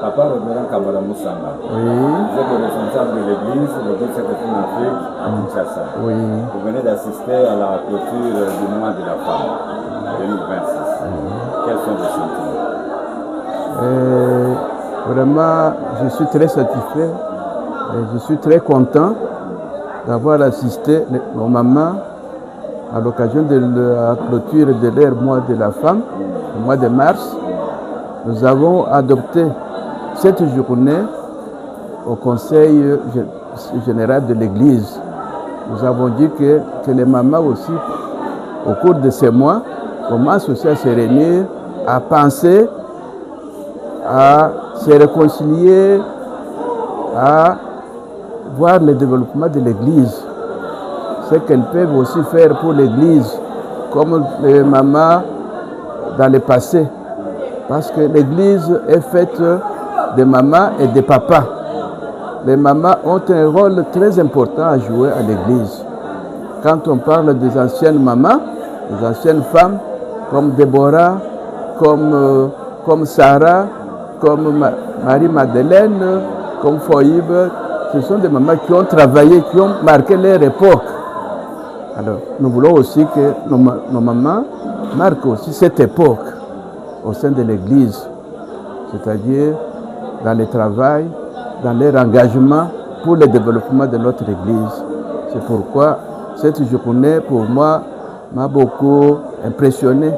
Papa Révérend Kamara Moussanga, Oui. vous êtes le responsable de l'église Sainte-Catherine Afrique à Kinshasa. Oui. Vous venez d'assister à la clôture du mois de la femme 2026. Quels sont vos sentiments? Vraiment, je suis très satisfait et je suis très content d'avoir assisté nos mamans à l'occasion de la clôture de leur mois de la femme, le mois de mars. Nous avons adopté cette journée au Conseil général de l'Église. Nous avons dit que les mamans aussi, au cours de ces mois, commencent aussi à se réunir, à penser, à se réconcilier, à voir le développement de l'Église. Ce qu'elles peuvent aussi faire pour l'Église, comme les mamans dans le passé. Parce que l'Église est faite de mamans et de papas. Les mamans ont un rôle très important à jouer à l'Église. Quand on parle des anciennes mamans, des anciennes femmes, comme Déborah, comme Sarah, comme Marie-Madeleine, comme Foïbe, ce sont des mamans qui ont travaillé, qui ont marqué leur époque. Alors, nous voulons aussi que nos mamans marquent aussi cette époque au sein de l'Église, c'est-à-dire dans le travail, dans leur engagement pour le développement de notre Église. C'est pourquoi cette journée, pour moi, m'a beaucoup impressionné,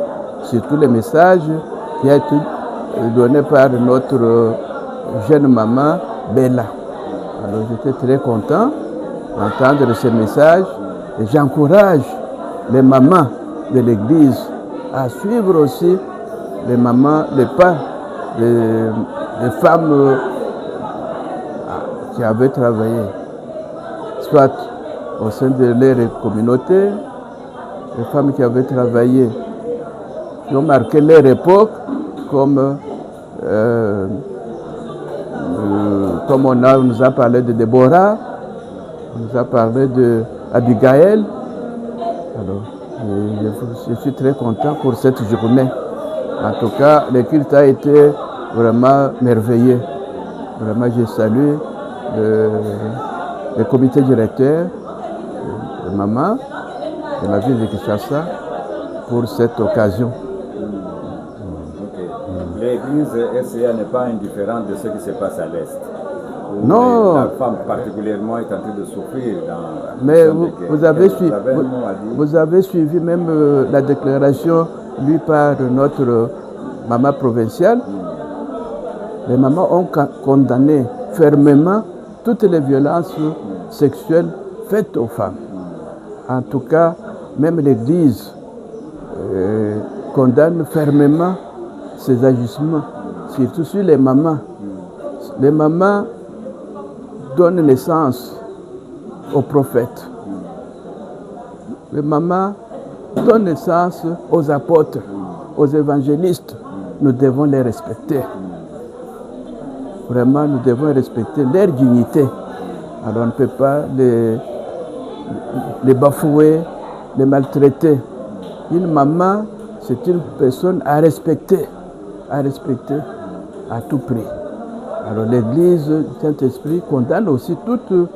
surtout le message qui a été donné par notre jeune maman, Bella. Alors j'étais très content d'entendre ce message et j'encourage les mamans de l'Église à suivre aussi les mamans, les pas des femmes qui avaient travaillé, soit au sein de leur communauté, les femmes qui avaient travaillé, qui ont marqué leur époque, comme on nous a parlé de Déborah, on nous a parlé d'Abigaël. Alors, je suis très content pour cette journée. En tout cas, le culte a été vraiment merveilleux. Vraiment, je salue le comité directeur de maman de la ville de Kinshasa pour cette occasion. L'église SCA n'est pas indifférente de ce qui se passe à l'Est. Non. La femme particulièrement est en train de souffrir dans mais vous avez suivi même la déclaration lue par notre maman provinciale. Les mamans ont condamné fermement toutes les violences sexuelles faites aux femmes. En tout cas, même l'Église condamne fermement ces agissements, surtout sur les mamans. Les mamans donnent naissance aux prophètes. Les mamans donnent naissance aux apôtres, aux évangélistes. Nous devons les respecter. Vraiment, nous devons respecter leur dignité. Alors on ne peut pas les bafouer, les maltraiter. Une maman, c'est une personne à respecter à tout prix. Alors l'Église du Saint-Esprit condamne aussi toutes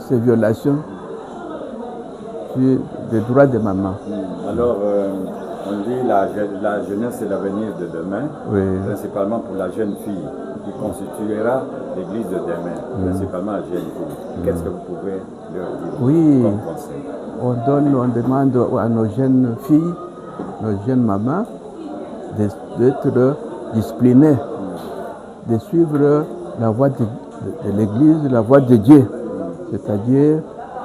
ces violations des droits des mamans. Alors, on dit la jeunesse c'est l'avenir de demain, oui. Principalement pour la jeune fille qui constituera l'Église de demain, principalement la jeune fille. Qu'est-ce que vous pouvez leur dire comme conseil? On demande à nos jeunes filles, nos jeunes mamans, d'être disciplinées, de suivre la voie de l'Église, la voie de Dieu, c'est-à-dire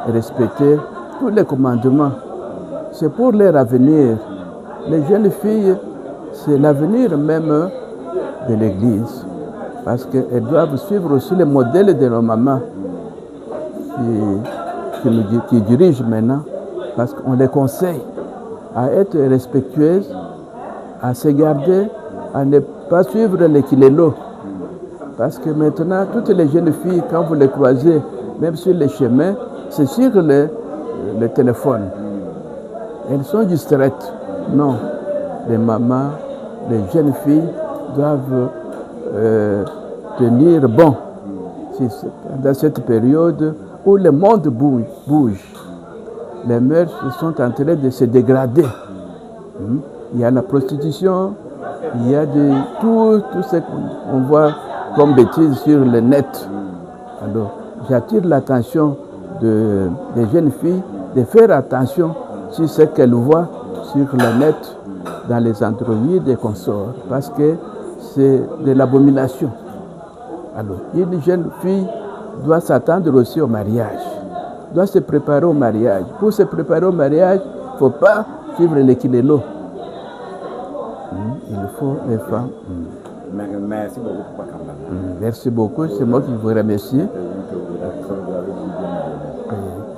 respecter tous les commandements. C'est pour leur avenir. Les jeunes filles, c'est l'avenir même de l'Église, parce qu'elles doivent suivre aussi le modèle de nos mamans qui dirigent maintenant, parce qu'on les conseille à être respectueuses, à se garder, à ne pas suivre les kilélos. Parce que maintenant, toutes les jeunes filles, quand vous les croisez, même sur les chemins, c'est sur le téléphone. Elles sont distraites. Non. Les mamans, les jeunes filles doivent tenir bon dans cette période où le monde bouge. Les mœurs sont en train de se dégrader. Il y a la prostitution, il y a tout ce qu'on voit comme bêtises sur le net. Alors, j'attire l'attention des jeunes filles de faire attention sur ce qu'elles voient sur le net, dans les entrevues des consorts, parce que c'est de l'abomination. Alors, une jeune fille doit s'attendre aussi au mariage, doit se préparer au mariage. Pour se préparer au mariage, il ne faut pas suivre les kilélos. Il faut les femmes. Merci beaucoup, Papa Kambala. Merci beaucoup, c'est moi qui vous remercie.